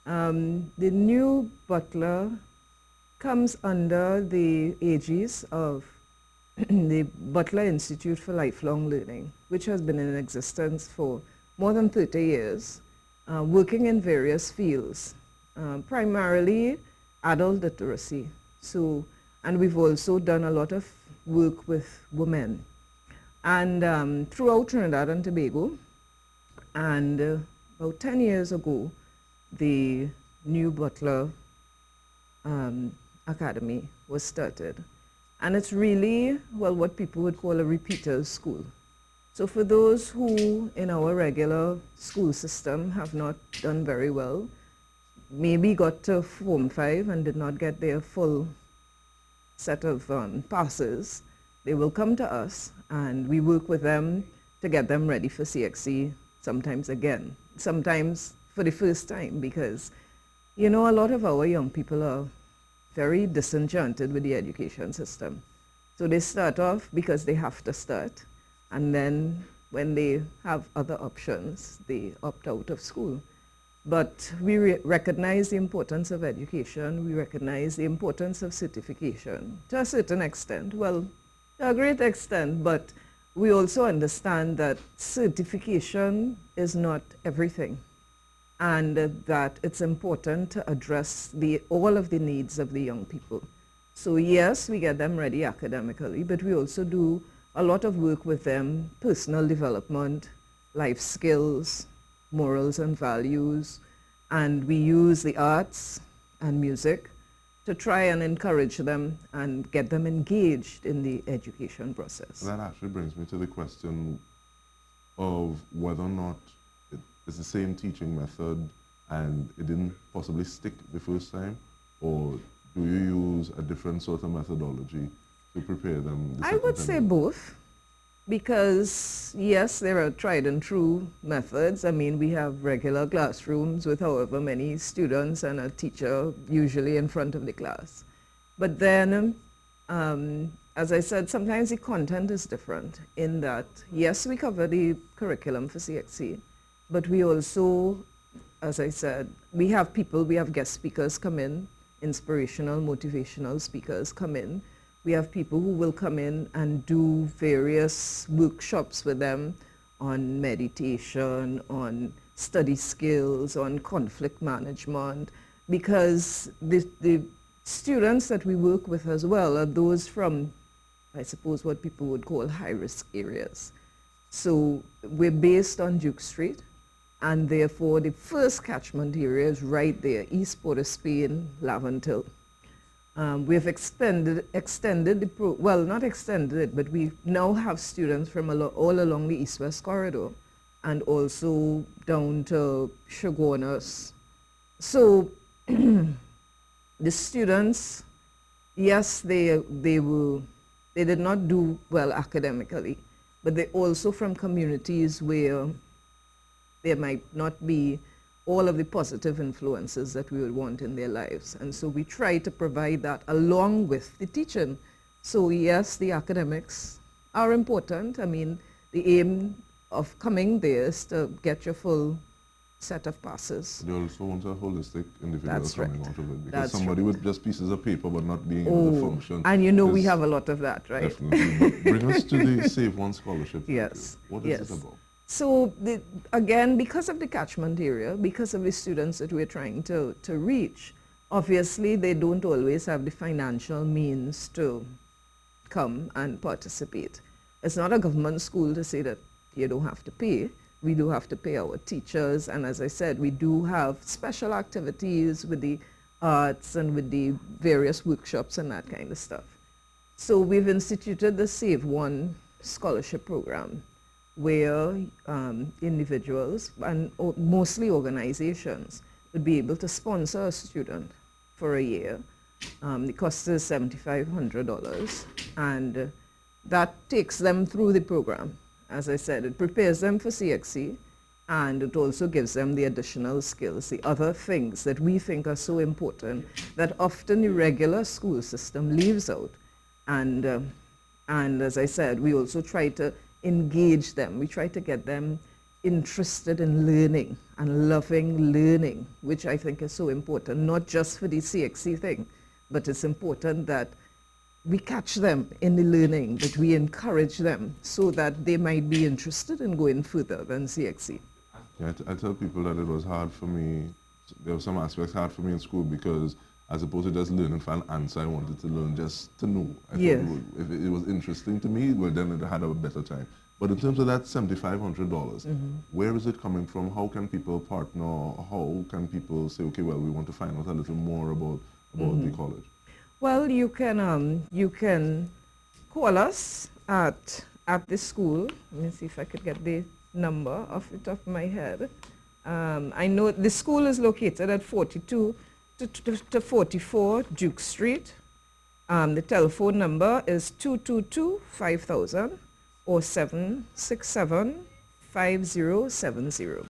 The new Butler comes under the aegis of the Butler Institute for Lifelong Learning, which has been in existence for more than 30 years, working in various fields, primarily adult literacy. And we've also done a lot of work with women. And throughout Trinidad and Tobago, and about 10 years ago, the new Butler Academy was started. And it's really, well, what people would call a repeaters school. So for those who in our regular school system have not done very well, maybe got to Form 5 and did not get their full set of passes, they will come to us and we work with them to get them ready for CXC, sometimes again, sometimes for the first time, because, you know, a lot of our young people are very disenchanted with the education system. So they start off because they have to start, and then when they have other options, they opt out of school. But we recognize the importance of education. We recognize the importance of certification to a certain extent, well, to a great extent, but we also understand that certification is not everything, and that it's important to address all of the needs of the young people. So yes, we get them ready academically, but we also do a lot of work with them, personal development, life skills, morals and values, and we use the arts and music to try and encourage them and get them engaged in the education process. That actually brings me to the question of whether or not it's the same teaching method and it didn't possibly stick the first time, or do you use a different sort of methodology to prepare them the I would say both, because yes, there are tried and true methods. I mean, we have regular classrooms with however many students and a teacher usually in front of the class. But then, as I said, sometimes the content is different in that, yes, we cover the curriculum for CXC, but we also, as I said, we have guest speakers come in, inspirational, motivational speakers come in. We have people who will come in and do various workshops with them on meditation, on study skills, on conflict management, because the students that we work with as well are those from, I suppose, what people would call high-risk areas. So we're based on Duke Street, and therefore the first catchment area is right there, East Port of Spain, Laventille. We've extended the well, not extended it, but we now have students from all along the East-West corridor and also down to Shogunas. So the students, yes, they did not do well academically, but they're also from communities where there might not be all of the positive influences that we would want in their lives. And so we try to provide that along with the teaching. So yes, the academics are important. I mean, the aim of coming there is to get your full set of passes. They also want a holistic individual That's coming right. out of it. Because That's somebody with just pieces of paper but not being able to function. And you know we have a lot of that, right? Definitely. But bring us to the Save One Scholarship. Yes. What is it about? So again, because of the catchment area, because of the students that we're trying to reach, obviously they don't always have the financial means to come and participate. It's not a government school to say that you don't have to pay. We do have to pay our teachers, and as I said, we do have special activities with the arts and with the various workshops and that kind of stuff. So we've instituted the Save One Scholarship Program, where individuals and mostly organizations would be able to sponsor a student for a year. The cost is $7,500, and that takes them through the program. As I said, it prepares them for CXC, and it also gives them the additional skills, the other things that we think are so important that often the regular school system leaves out. And as I said, we also try to engage them. We try to get them interested in learning and loving learning, which I think is so important, not just for the CXC thing, but it's important that we catch them in the learning, that we encourage them so that they might be interested in going further than CXC. Yeah, I tell people that it was hard for me. There were some aspects hard for me in school because as opposed to just learning for an answer, I wanted to learn just to know. I Yes. thought if it was interesting to me, well, then it had a better time. But in terms of that $7,500, where is it coming from? How can people partner? How can people say, okay, well, we want to find out a little more about the college? Well, you can call us at the school. Let me see if I could get the number off the top of my head. I know the school is located at 42 to 44 Duke Street. The telephone number is 222-5000 or 767-5070.